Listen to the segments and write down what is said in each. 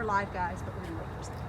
we're live, guys, but we're gonna wait for a second.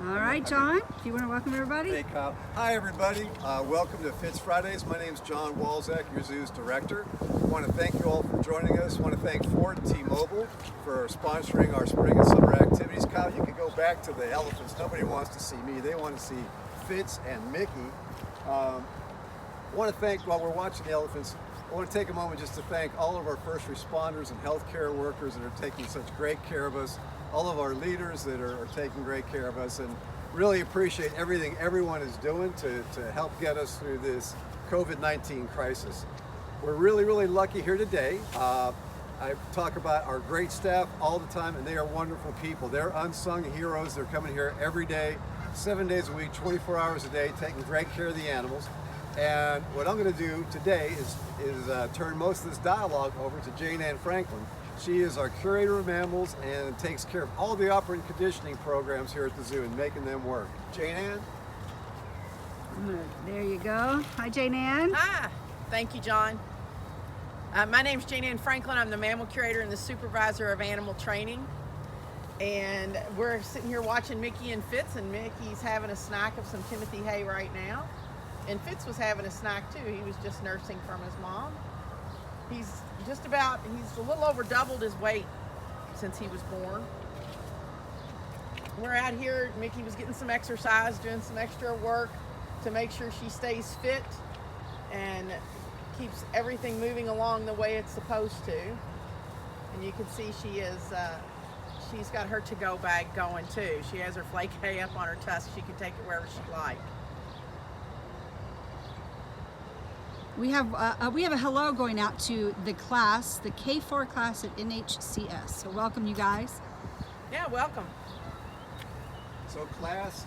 All right, John, do you want to welcome everybody? Hey, Kyle. Hi, everybody. Welcome to Fitz Fridays. My name is John Walzak, your zoo's director. I want to thank you all for joining us. I want to thank Ford and T-Mobile for sponsoring our spring and summer activities. Kyle, you can go back to the elephants. Nobody wants to see me. They want to see Fitz and Mikki. I want to thank, while we're watching the elephants, I want to take a moment just to thank all of our first responders and healthcare workers that are taking such great care of us, all of our leaders that are taking great care of us, and really appreciate everything everyone is doing to help get us through this COVID-19 crisis. We're really, really lucky here today. I talk about our great staff all the time, and they are wonderful people. They're unsung heroes. They're coming here every day, 7 days a week, 24 hours a day, taking great care of the animals. And what I'm going to do today is turn most of this dialogue over to Jane Ann Franklin. She is our curator of mammals and takes care of all the operant conditioning programs here at the zoo and making them work. Jane Ann? There you go. Hi, Jane Ann. Hi. Thank you, John. My name's Jane Ann Franklin. I'm the mammal curator and the supervisor of animal training. And we're sitting here watching Mikki and Fitz, and Mickey's having a snack of some Timothy hay right now. And Fitz was having a snack too. He was just nursing from his mom. He's a little over doubled his weight since he was born. We're out here, Mikki was getting some exercise, doing some extra work to make sure she stays fit and keeps everything moving along the way it's supposed to. And you can see she's got her to-go bag going too. She has her flake hay up on her tusk. She can take it wherever she likes. We have a hello going out to the class, the K4 class at NHCS. So welcome, you guys. Yeah, welcome. So class,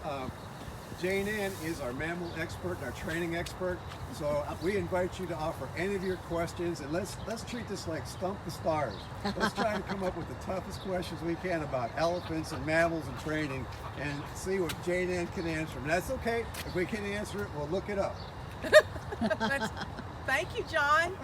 Jane Ann is our mammal expert and our training expert. So we invite you to offer any of your questions, and let's treat this like Stump the Stars. Let's try to come up with the toughest questions we can about elephants and mammals and training, and see what Jane Ann can answer. And that's okay. If we can't answer it, we'll look it up. Thank you, John.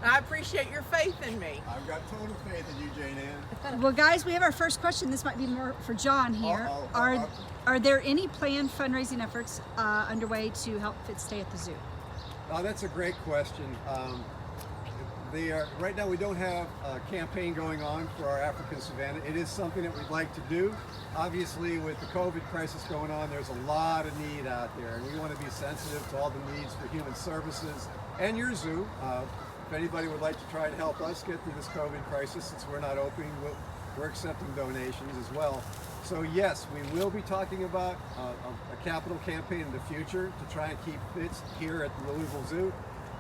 I appreciate your faith in me. I've got total faith in you, Jane Ann. Well, guys, we have our first question. This might be more for John here. Are there any planned fundraising efforts underway to help Fitz stay at the zoo? That's a great question. Right now we don't have a campaign going on for our African savanna. It is something that we'd like to do. Obviously, with the COVID crisis going on, there's a lot of need out there, and we want to be sensitive to all the needs for human services and your zoo. If anybody would like to try to help us get through this COVID crisis, since we're not open, we're accepting donations as well. So yes, we will be talking about a capital campaign in the future to try and keep Fitz here at the Louisville Zoo.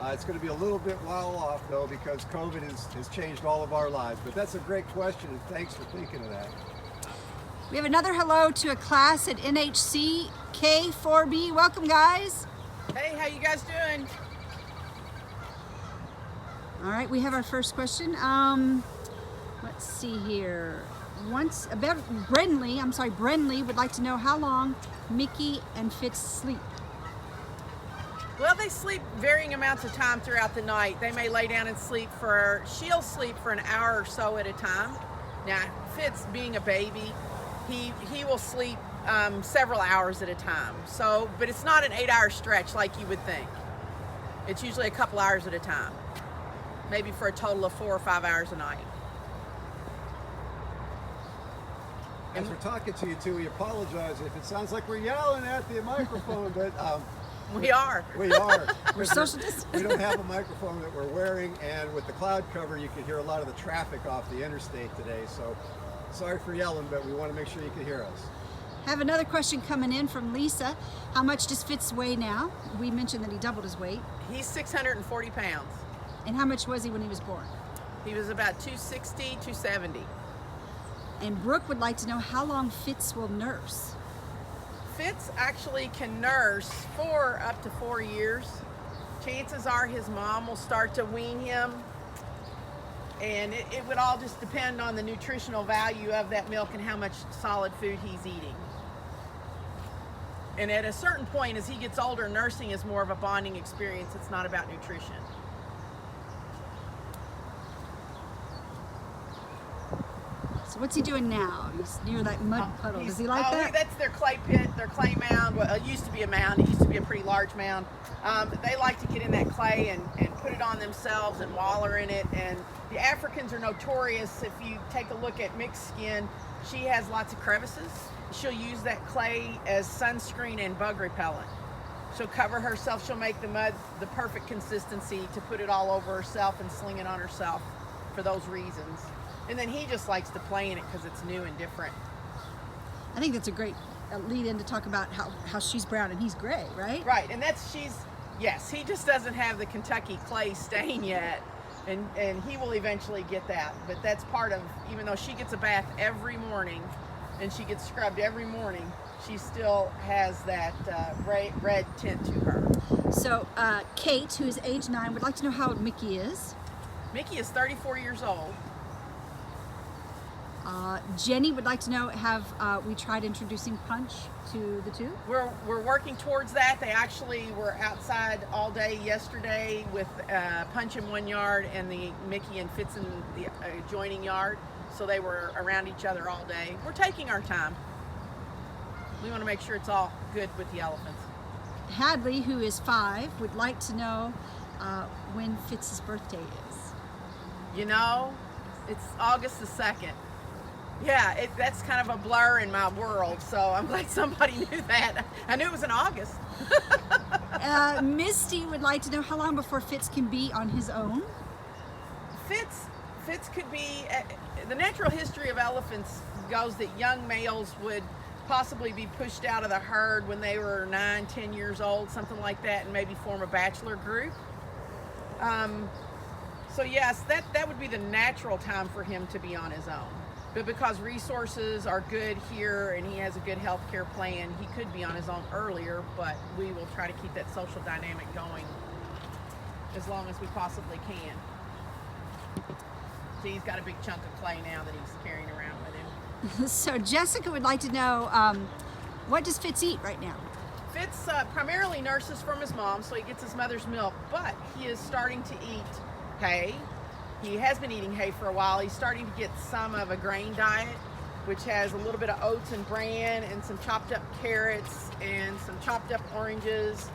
It's going to be a little bit while off, though, because COVID has changed all of our lives. But that's a great question, and thanks for thinking of that. We have another hello to a class at NHC K4B. Welcome, guys. Hey, how you guys doing? All right, we have our first question. Let's see here. Brenly would like to know how long Mikki and Fitz sleep. Well, they sleep varying amounts of time throughout the night. They may lay down and she'll sleep for an hour or so at a time. Now, Fitz, being a baby, he will sleep several hours at a time. So, but it's not an 8-hour stretch like you would think. It's usually a couple hours at a time, maybe for a total of 4 or 5 hours a night. As we're talking to you too, we apologize if it sounds like we're yelling at the microphone, but we are. We are. We're social distance. We don't have a microphone that we're wearing, and with the cloud cover, you can hear a lot of the traffic off the interstate today. So sorry for yelling, but we want to make sure you can hear us. Have another question coming in from Lisa. How much does Fitz weigh now? We mentioned that he doubled his weight. He's 640 pounds. And how much was he when he was born? He was about 260, 270. And Brooke would like to know how long Fitz will nurse. Fitz actually can nurse for up to 4 years. Chances are his mom will start to wean him, and it would all just depend on the nutritional value of that milk and how much solid food he's eating. And at a certain point, as he gets older, nursing is more of a bonding experience. It's not about nutrition. So what's he doing now? He's near that mud puddle. Does he like that? That's their clay pit, their clay mound. Well, it used to be a mound. It used to be a pretty large mound. They like to get in that clay and put it on themselves and waller in it. And the Africans are notorious. If you take a look at Mikki's skin, she has lots of crevices. She'll use that clay as sunscreen and bug repellent. She'll cover herself. She'll make the mud the perfect consistency to put it all over herself and sling it on herself for those reasons. And then he just likes to play in it because it's new and different. I think that's a great lead in to talk about how she's brown and he's gray, right? Right, and yes, he just doesn't have the Kentucky clay stain yet, and he will eventually get that. But that's part of, even though she gets a bath every morning and she gets scrubbed every morning, she still has that red tint to her. So Kate, who is age 9, would like to know how old Mikki is. Mikki is 34 years old. Jenny would like to know, have we tried introducing Punch to the two? We're working towards that. They actually were outside all day yesterday with Punch in one yard and the Mikki and Fitz in the adjoining yard. So they were around each other all day. We're taking our time. We want to make sure it's all good with the elephants. Hadley, who is 5, would like to know when Fitz's birthday is. You know, it's August the 2nd. Yeah, that's kind of a blur in my world, so I'm glad somebody knew that. I knew it was in August. Misty would like to know how long before Fitz can be on his own. Fitz could be, the natural history of elephants goes that young males would possibly be pushed out of the herd when they were 9, 10 years old, something like that, and maybe form a bachelor group. So yes, that would be the natural time for him to be on his own. But because resources are good here and he has a good health care plan, he could be on his own earlier, but we will try to keep that social dynamic going as long as we possibly can. So he's got a big chunk of clay now that he's carrying around with him. So Jessica would like to know, what does Fitz eat right now? Fitz primarily nurses from his mom, so he gets his mother's milk, but he is starting to eat hay. He has been eating hay for a while. He's starting to get some of a grain diet, which has a little bit of oats and bran and some chopped up carrots and some chopped up oranges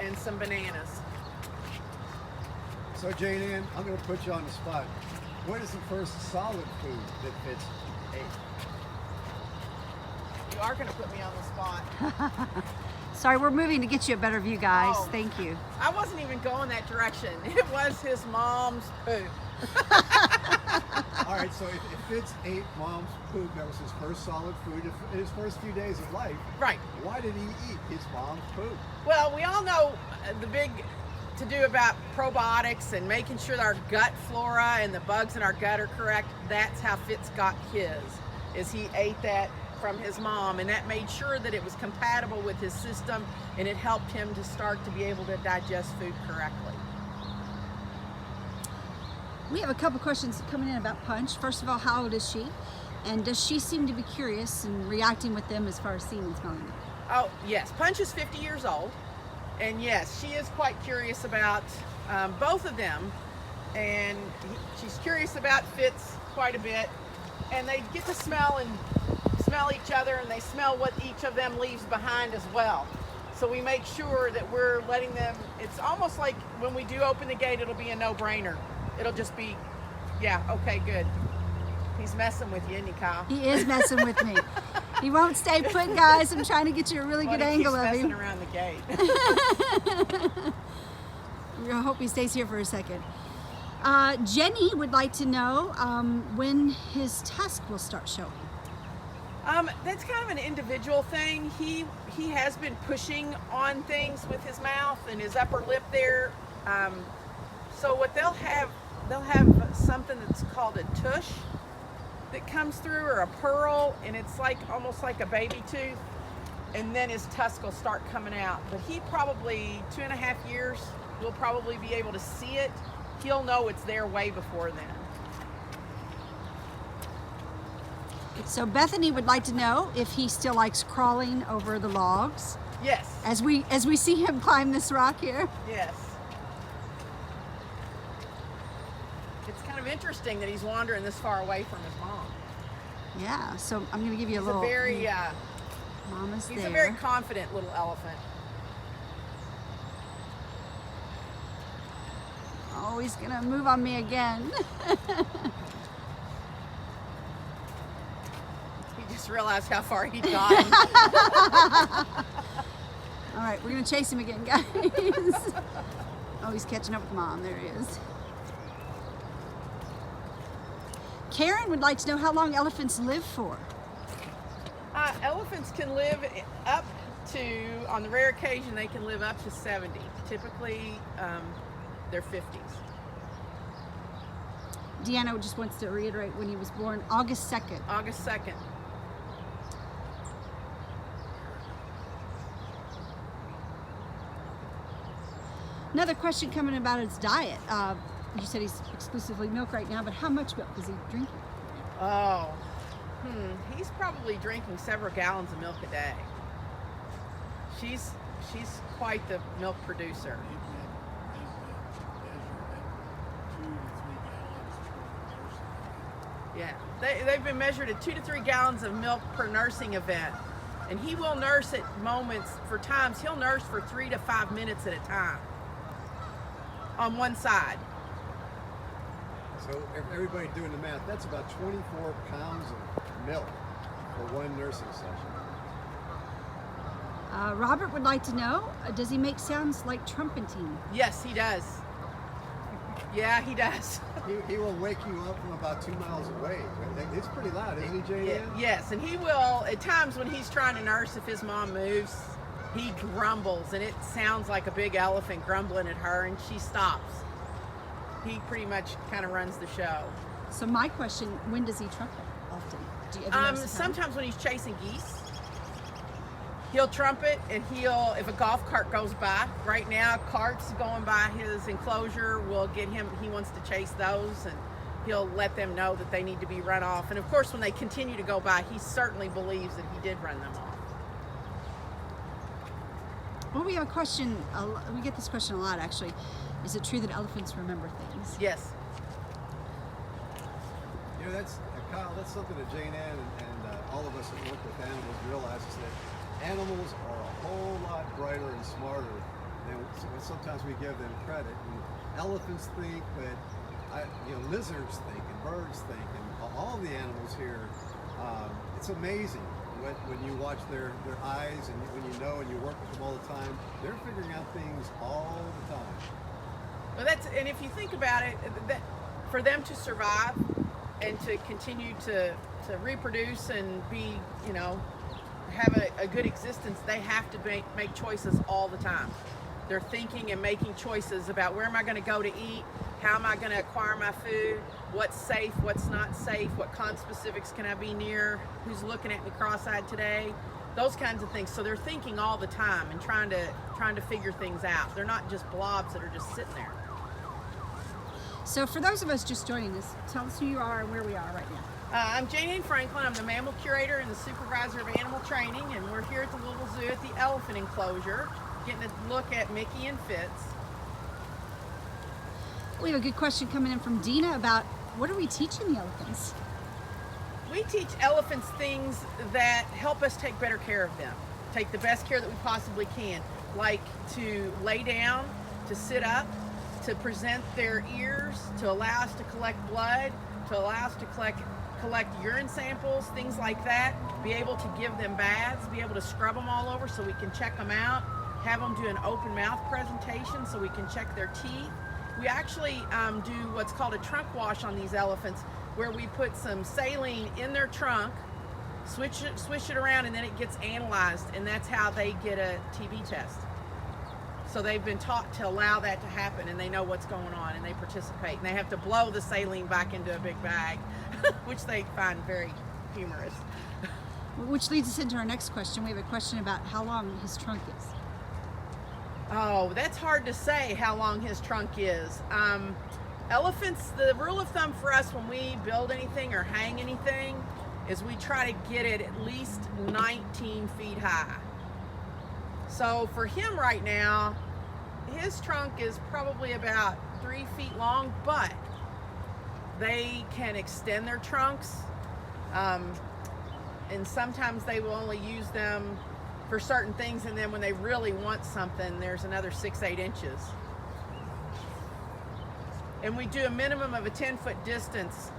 and some bananas. So Jane Ann, I'm going to put you on the spot. What is the first solid food that Fitz ate? You are going to put me on the spot. Sorry, we're moving to get you a better view, guys. Oh. Thank you. I wasn't even going that direction. It was his mom's poop. All right, so if Fitz ate mom's poop, that was his first solid food, his first few days of life. Right. Why did he eat his mom's poop? Well, we all know the big to-do about probiotics and making sure our gut flora and the bugs in our gut are correct. That's how Fitz got his, is he ate that from his mom, and that made sure that it was compatible with his system, and it helped him to start to be able to digest food correctly. We have a couple questions coming in about Punch. First of all, how old is she? And does she seem to be curious and reacting with them as far as seeing and smelling them? Oh, yes. Punch is 50 years old. And yes, she is quite curious about both of them. And she's curious about Fitz quite a bit. And they get to smell each other, and they smell what each of them leaves behind as well. So we make sure that we're letting them, it's almost like when we do open the gate, it'll be a no-brainer. It'll just be, yeah, okay, good. He's messing with you, isn't he, Kyle? He is messing with me. He won't stay put, guys. I'm trying to get you a really good angle of him. Messing around the gate. I hope he stays here for a second. Jenny would like to know when his tusk will start showing. That's kind of an individual thing. He has been pushing on things with his mouth and his upper lip there. So what they'll have something that's called a tush that comes through, or a pearl, and it's like almost like a baby tooth. and then his tusk will start coming out. But he probably 2.5 years, we'll probably be able to see it. He'll know it's there way before then. So Bethany would like to know if he still likes crawling over the logs. Yes. As we see him climb this rock here. Yes. It's kind of interesting that he's wandering this far away from his mom. Yeah. So I'm going to give you He's a little. a very, Mama's he's there. a very confident little elephant. Oh, he's going to move on me again. He just realized how far he'd gotten. All right, we're going to chase him again, guys. Oh, he's catching up with Mom. There he is. Karen would like to know how long elephants live for. Elephants can live up to, on the rare occasion, they can live up to 70. Typically, they're 50s. Deanna just wants to reiterate when he was born, August 2nd. August 2nd. Another question coming about his diet. You said he's exclusively milk right now, but how much milk is he drinking? Oh, he's probably drinking several gallons of milk a day. She's quite the milk producer. Yeah, they've been measured at 2 to 3 gallons of milk per nursing event. And he will nurse at moments, for times, he'll nurse for 3 to 5 minutes at a time on one side. So everybody doing the math, that's about 24 pounds of milk for one nursing session. Robert would like to know, does he make sounds like trumpeting? Yes, he does. Yeah, he does. He will wake you up from about 2 miles away. It's pretty loud, isn't he, Jane? Yes, and he will, at times when he's trying to nurse, if his mom moves, he grumbles, and it sounds like a big elephant grumbling at her, and she stops. He pretty much kind of runs the show. So my question, when does he trumpet often? Do you ever notice the time? Sometimes when he's chasing geese, he'll trumpet, and if a golf cart goes by, right now carts going by his enclosure will get him, he wants to chase those, and he'll let them know that they need to be run off. And of course, when they continue to go by, he certainly believes that he did run them off. Well, we have a question, we get this question a lot actually. Is it true that elephants remember things? Yes. You know, that's, Kyle, that's something that Jane Ann and all of us that work with animals realize is that animals are a whole lot brighter and smarter than sometimes we give them credit. And elephants think, but lizards think, and birds think, and all the animals here. It's amazing when you watch their eyes, and when you know and you work with them all the time. They're figuring out things all the time. Well, and if you think about it, that for them to survive and to continue to reproduce and be, have a good existence, they have to make choices all the time. They're thinking and making choices about where am I going to go to eat, how am I going to acquire my food, what's safe, what's not safe, what conspecifics can I be near, who's looking at me cross-eyed today, those kinds of things. So they're thinking all the time and trying to figure things out. They're not just blobs that are just sitting there. So for those of us just joining us, tell us who you are and where we are right now. I'm Jane Ann Franklin. I'm the mammal curator and the supervisor of animal training, and we're here at the Louisville Zoo at the elephant enclosure, getting a look at Mikki and Fitz. We have a good question coming in from Dina about what are we teaching the elephants? We teach elephants things that help us take better care of them, take the best care that we possibly can, like to lay down, to sit up, to present their ears, to allow us to collect blood, to allow us to collect urine samples, things like that, be able to give them baths, be able to scrub them all over so we can check them out, have them do an open mouth presentation so we can check their teeth. We actually do what's called a trunk wash on these elephants, where we put some saline in their trunk, swish it around, and then it gets analyzed, and that's how they get a TB test. So they've been taught to allow that to happen, and they know what's going on, and they participate. And they have to blow the saline back into a big bag, which they find very humorous. Which leads us into our next question. We have a question about how long his trunk is. Oh, that's hard to say how long his trunk is. Elephants, the rule of thumb for us when we build anything or hang anything is we try to get it at least 19 feet high. So for him right now, his trunk is probably about 3 feet long, but they can extend their trunks. And sometimes they will only use them for certain things, and then when they really want something, there's another 6-8 inches. And we do a minimum of a 10-foot distance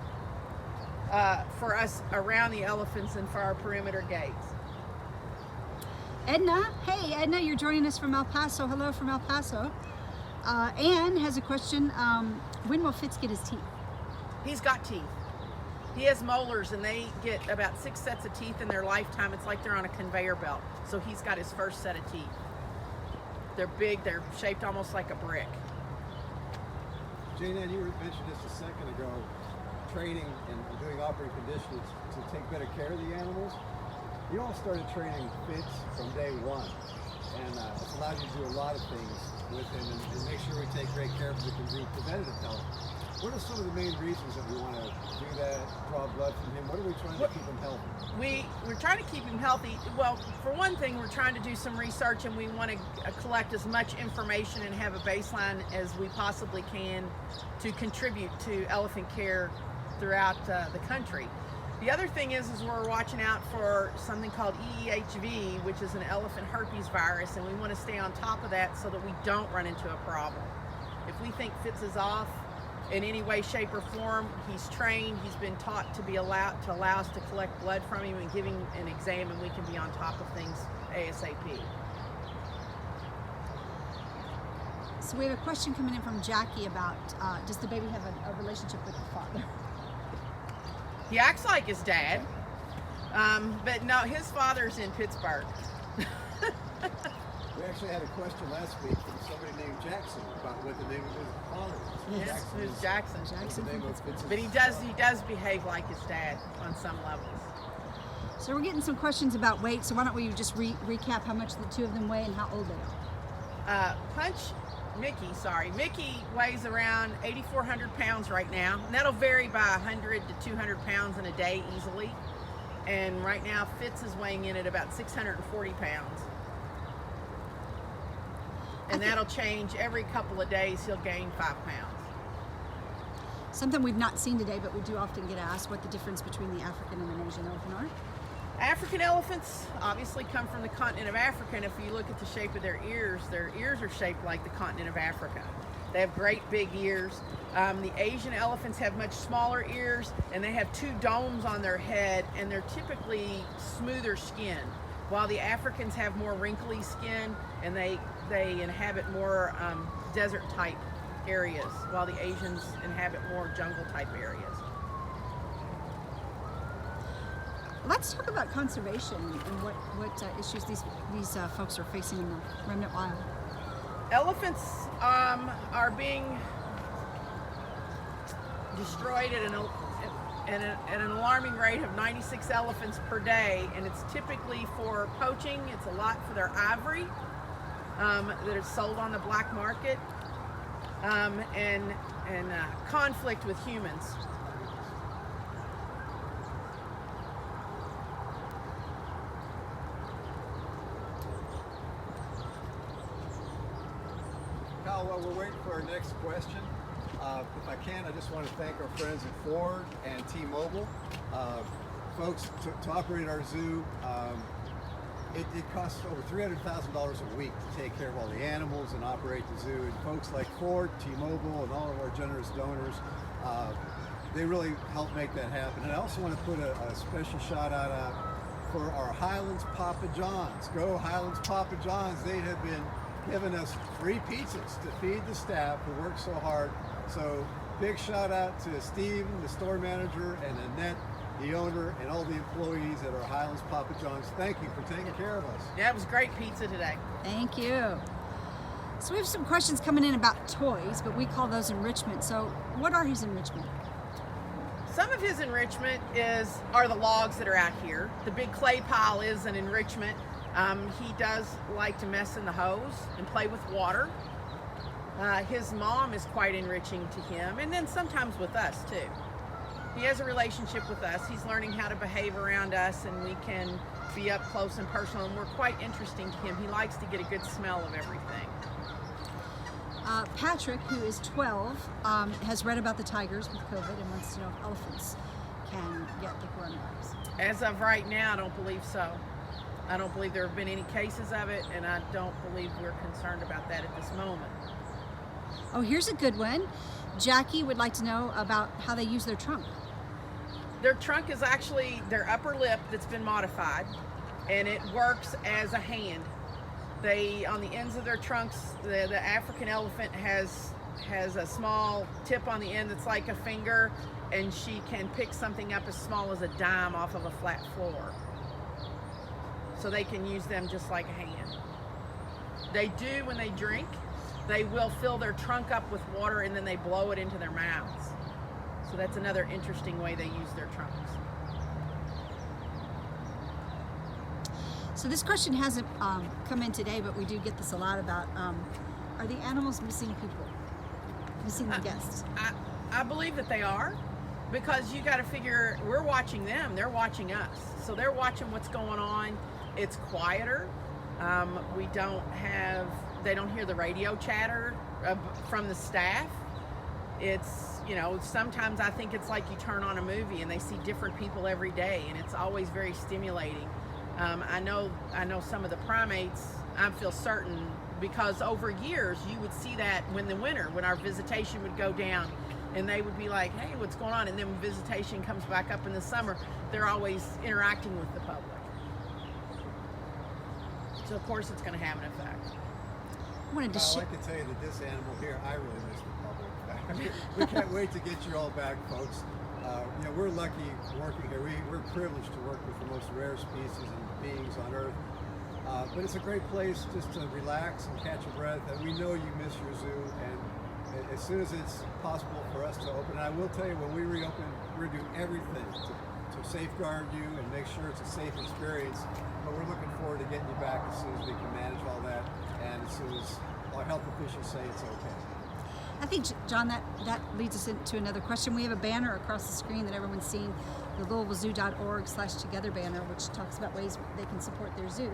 for us around the elephants and for our perimeter gates. Edna, hey Edna, you're joining us from El Paso. Hello from El Paso. Anne has a question. When will Fitz get his teeth? He's got teeth. He has molars, and they get about 6 sets of teeth in their lifetime. It's like they're on a conveyor belt. So he's got his first set of teeth. They're big. They're shaped almost like a brick. Jane Ann, you mentioned just a second ago, training and doing operating conditions to take better care of the animals. You all started training Fitz from day one, and it's allowed you to do a lot of things with him and make sure we take great care of him. We can do preventative health. What are some of the main reasons that we want to do that, draw blood from him? What are we trying to keep him healthy? We're trying to keep him healthy. Well, for one thing, we're trying to do some research, and we want to collect as much information and have a baseline as we possibly can to contribute to elephant care throughout the country. The other thing is we're watching out for something called EEHV, which is an elephant herpes virus, and we want to stay on top of that so that we don't run into a problem. If we think Fitz is off in any way, shape, or form, he's trained, he's been taught to allow us to collect blood from him and give him an exam, and we can be on top of things ASAP. So we have a question coming in from Jackie about does the baby have a relationship with the father? He acts like his dad, but no, his father's in Pittsburgh. We actually had a question last week from somebody named Jackson about what the name of his father is. Yes, it's Jackson. What's the name of Fitz's But he does behave like his dad on some levels. So we're getting some questions about weight, so why don't we just recap how much the two of them weigh and how old they are. Mikki weighs around 8,400 pounds right now, and that'll vary by 100 to 200 pounds in a day easily. And right now, Fitz is weighing in at about 640 pounds. And that'll change every couple of days. He'll gain 5 pounds. Something we've not seen today, but we do often get asked what the difference between the African and an Asian elephant are. African elephants obviously come from the continent of Africa, and if you look at the shape of their ears are shaped like the continent of Africa. They have great big ears. The Asian elephants have much smaller ears, and they have 2 domes on their head, and they're typically smoother skin, while the Africans have more wrinkly skin, and they inhabit more desert type areas, while the Asians inhabit more jungle type areas. Let's talk about conservation and what issues these folks are facing in the remnant wild. Elephants are being destroyed at an alarming rate of 96 elephants per day, and it's typically for poaching. It's a lot for their ivory that is sold on the black market, and conflict with humans. While we're waiting for our next question, if I can, I just want to thank our friends at Ford and T-Mobile. Folks, to operate our zoo, it costs over $300,000 a week to take care of all the animals and operate the zoo. And folks like Ford, T-Mobile, and all of our generous donors, they really help make that happen. And I also want to put a special shout out for our Highlands Papa John's. Go Highlands Papa John's. They have been giving us free pizzas to feed the staff who work so hard. So big shout out to Steve, the store manager, and Annette, the owner, and all the employees at our Highlands Papa John's. Thank you for taking care of us. Yeah, it was great pizza today. Thank you. So we have some questions coming in about toys, but we call those enrichment. So what are his enrichment? Some of his enrichment are the logs that are out here. The big clay pile is an enrichment. He does like to mess in the hose and play with water. His mom is quite enriching to him, and then sometimes with us too. He has a relationship with us. He's learning how to behave around us, and we can be up close and personal, and we're quite interesting to him. He likes to get a good smell of everything. Patrick, who is 12, has read about the tigers with COVID and wants to know if elephants can get the coronavirus. As of right now, I don't believe so. I don't believe there have been any cases of it, and I don't believe we're concerned about that at this moment. Oh, here's a good one. Jackie would like to know about how they use their trunk. Their trunk is actually their upper lip that's been modified, and it works as a hand. On the ends of their trunks, the African elephant has a small tip on the end that's like a finger, and she can pick something up as small as a dime off of a flat floor. So they can use them just like a hand. They do, when they drink, they will fill their trunk up with water and then they blow it into their mouths. So that's another interesting way they use their trunks. So this question hasn't come in today, but we do get this a lot about, are the animals missing people? Missing the guests? I believe that they are, because you got to figure, we're watching them, they're watching us. So they're watching what's going on. It's quieter. They don't hear the radio chatter from the staff. It's, sometimes I think it's like you turn on a movie and they see different people every day, and it's always very stimulating. I know some of the primates, I feel certain, because over years you would see that when our visitation would go down, and they would be like, hey, what's going on? And then when visitation comes back up in the summer, they're always interacting with the public. So of course it's going to have an effect. I can tell you that this animal here, I really miss the public. We can't wait to get you all back, folks. We're lucky working here. We're privileged to work with the most rare species and beings on Earth. But it's a great place just to relax and catch a breath. And we know you miss your zoo. And as soon as it's possible for us to open, and I will tell you, when we reopen, we're doing everything to safeguard you and make sure it's a safe experience. But we're looking forward to getting you back as soon as we can manage all that, and as soon as our health officials say it's okay. I think, John, that leads us into another question. We have a banner across the screen that everyone's seen, the LouisvilleZoo.org/together banner, which talks about ways they can support their zoo.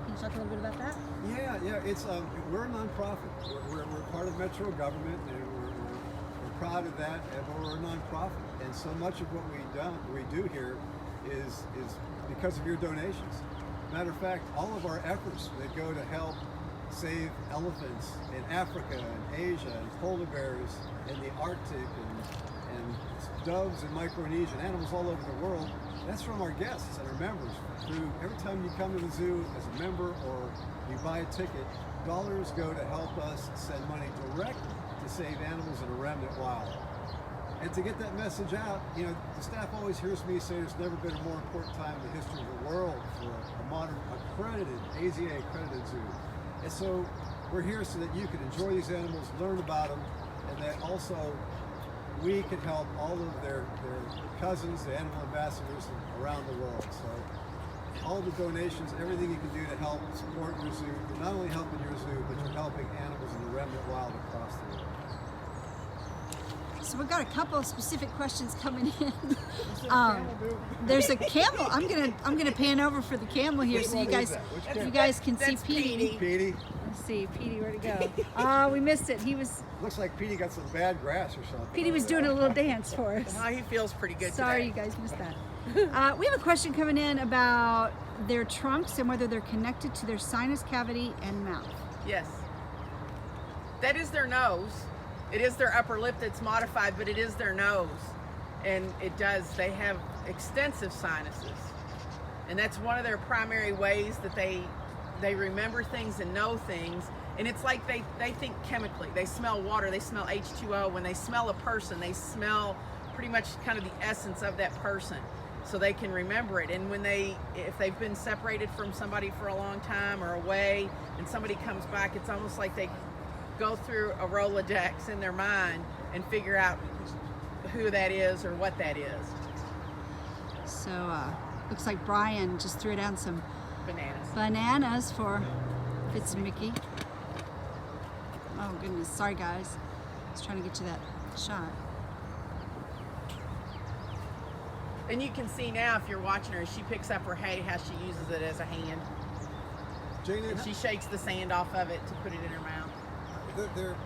Can you talk a little bit about that? Yeah. It's we're a nonprofit. We're part of Metro government, and we're proud of that. But we're a nonprofit, and so much of what we do here is because of your donations. Matter of fact, all of our efforts that go to help save elephants in Africa and Asia and polar bears in the Arctic and doves in Micronesia and animals all over the world, that's from our guests and our members. Every time you come to the zoo as a member or you buy a ticket, dollars go to help us send money directly to save animals in a remnant wild. And to get that message out, the staff always hears me say there's never been a more important time in the history of the world for a modern AZA accredited zoo. And so we're here so that you can enjoy these animals, learn about them, and that also we can help all of their cousins, the animal ambassadors around the world. So all the donations, everything you can do to help support your zoo, you're not only helping your zoo, but you're helping animals in the remnant wild across the world. So we've got a couple of specific questions coming in. There's a camel. I'm gonna pan over for the camel here, so you guys can see Petey. Petey. Let's see, Petey, where'd he go? Oh, we missed it. Looks like Petey got some bad grass or something. Petey was doing a little dance for us. Oh, he feels pretty good Sorry, today. you guys missed that. We have a question coming in about their trunks and whether they're connected to their sinus cavity and mouth. Yes. That is their nose. It is their upper lip that's modified, but it is their nose. And they have extensive sinuses. And that's one of their primary ways that they remember things and know things. And it's like they think chemically. They smell water, they smell H2O. When they smell a person, they smell pretty much kind of the essence of that person. So they can remember it. And if they've been separated from somebody for a long time or away, and somebody comes back, it's almost like they go through a Rolodex in their mind and figure out who that is or what that is. So looks like Brian just threw down some Bananas. for Fitz and Mikki. Oh goodness, sorry guys. I was trying to get you that shot. And you can see now, if you're watching her, she picks up her hay, how she uses it as a hand. Jane, And she shakes the sand off of it to put it in her mouth. their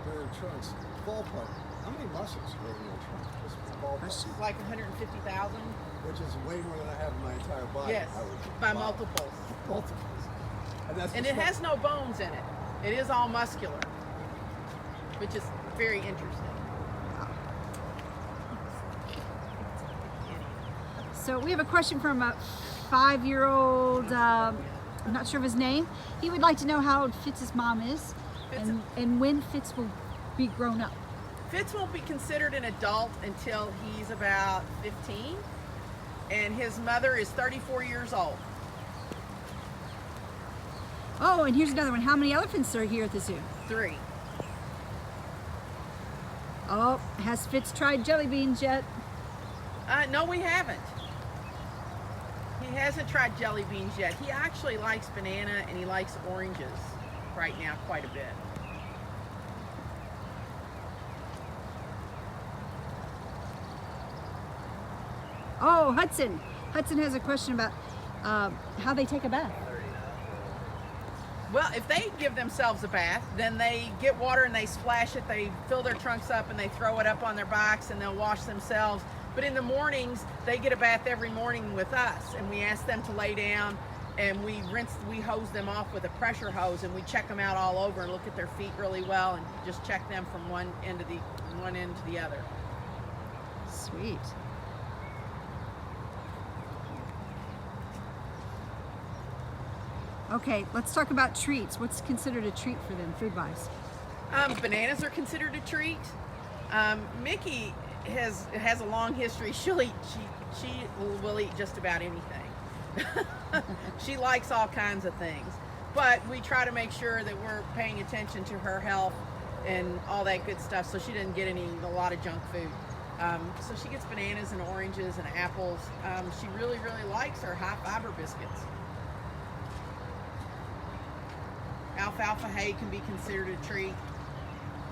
trunks, ballpark. How many muscles go in your trunk? Just ballpark. Like 150,000. Which is way more than I have in my entire body. Yes, by multiples. Multiples. And it has no bones in it. It is all muscular, which is very interesting. So we have a question from a 5-year-old, I'm not sure of his name. He would like to know how old Fitz's mom is and when Fitz will be grown up. Fitz won't be considered an adult until he's about 15, and his mother is 34 years old. Oh, and here's another one. How many elephants are here at the zoo? 3. Oh, has Fitz tried jelly beans yet? No, we haven't. He hasn't tried jelly beans yet. He actually likes banana and he likes oranges right now quite a bit. Oh, Hudson. Hudson has a question about how they take a bath. Well, if they give themselves a bath, then they get water and they splash it, they fill their trunks up and they throw it up on their backs and they'll wash themselves. But in the mornings, they get a bath every morning with us, and we ask them to lay down and we hose them off with a pressure hose, and we check them out all over and look at their feet really well and just check them from one end to the other. Sweet. Okay, let's talk about treats. What's considered a treat for them, food-wise? Bananas are considered a treat. Mikki has a long history. She will eat just about anything. She likes all kinds of things, but we try to make sure that we're paying attention to her health and all that good stuff, so she doesn't get a lot of junk food. So she gets bananas and oranges and apples. She really likes her high fiber biscuits. Alfalfa hay can be considered a treat.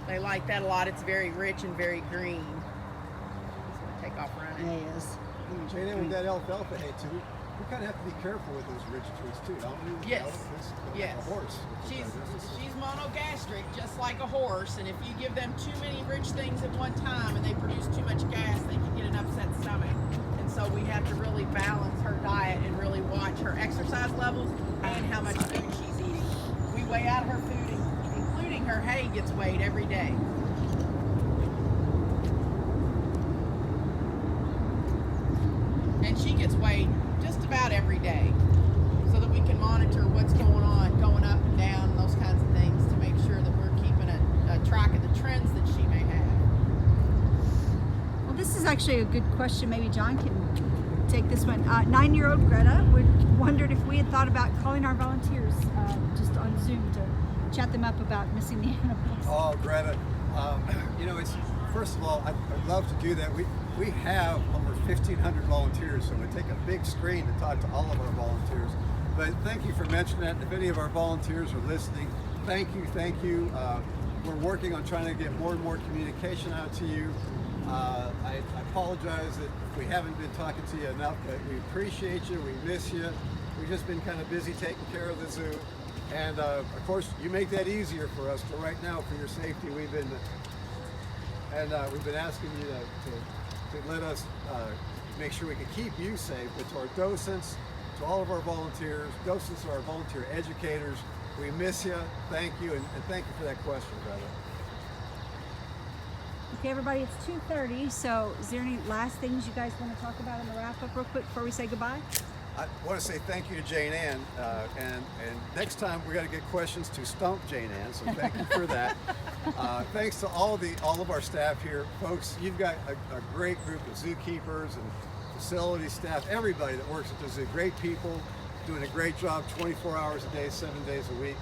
They like that a lot. It's very rich and very green. He's going to take off running. Yeah, he is. Jane, with that alfalfa hay too, we kind of have to be careful with those rich treats too, don't we? Yes. Yes. A horse. She's monogastric, just like a horse, and if you give them too many rich things at one time and they produce too much gas, they can get an upset stomach. And so we have to really balance her diet and really watch her exercise levels and how much food she's eating. We weigh out her food, including her hay gets weighed every day. And she gets weighed just about every day so that we can monitor what's going on, going up and down, and those kinds of things to make sure that we're keeping a track of the trends that she may have. Well, this is actually a good question. Maybe John can take this one. 9-year-old Greta wondered if we had thought about calling our volunteers just on Zoom to chat them up about missing the animals. Oh, Greta, it's first of all, I'd love to do that. We have over 1,500 volunteers, so it would take a big screen to talk to all of our volunteers. But thank you for mentioning that. If any of our volunteers are listening, thank you. We're working on trying to get more and more communication out to you. I apologize that we haven't been talking to you enough, but we appreciate you, we miss you. We've just been kind of busy taking care of the zoo. And of course, you make that easier for us. So right now, for your safety, we've been asking you to let us make sure we can keep you safe. But to our docents, to all of our volunteers, docents are our volunteer educators. We miss you. Thank you, and thank you for that question, brother. Okay, everybody, it's 2:30. So, is there any last things you guys want to talk about in the wrap up, real quick, before we say goodbye? I want to say thank you to Jane Ann, and next time we got to get questions to stump Jane Ann. So thank you for that. Thanks to all of our staff here, folks. You've got a great group of zookeepers and facility staff. Everybody that works at the zoo, great people, doing a great job, 24 hours a day, 7 days a week.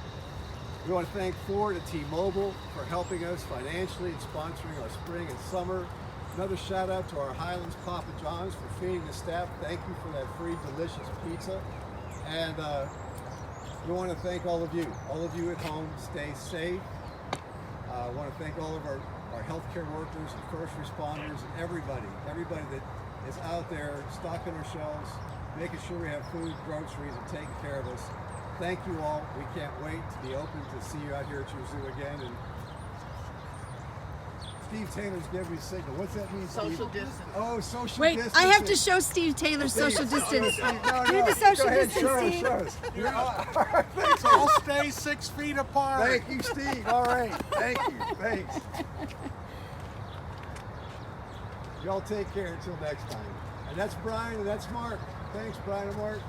We want to thank Ford and T-Mobile for helping us financially and sponsoring our spring and summer Another shout out to our Highlands Papa John's for feeding the staff. Thank you for that free delicious pizza. And we want to thank all of you at home. Stay safe. I want to thank all of our healthcare workers and first responders and everybody that is out there stocking our shelves, making sure we have food, groceries, and taking care of us. Thank you all. We can't wait to be open to see you out here at your zoo again. And Steve Taylor's giving me a signal. What's that mean, Steve? Social distance. Oh, social Wait, distancing. I have to show Steve Taylor's social distance. No, Do the social Go ahead, distance, show us, Steve. show us. All right, thanks. I'll stay 6 feet apart. Thank you, Steve. All right. Thank you. Thanks. Y'all take care until next time. And that's Brian and that's Mark. Thanks, Brian and Mark.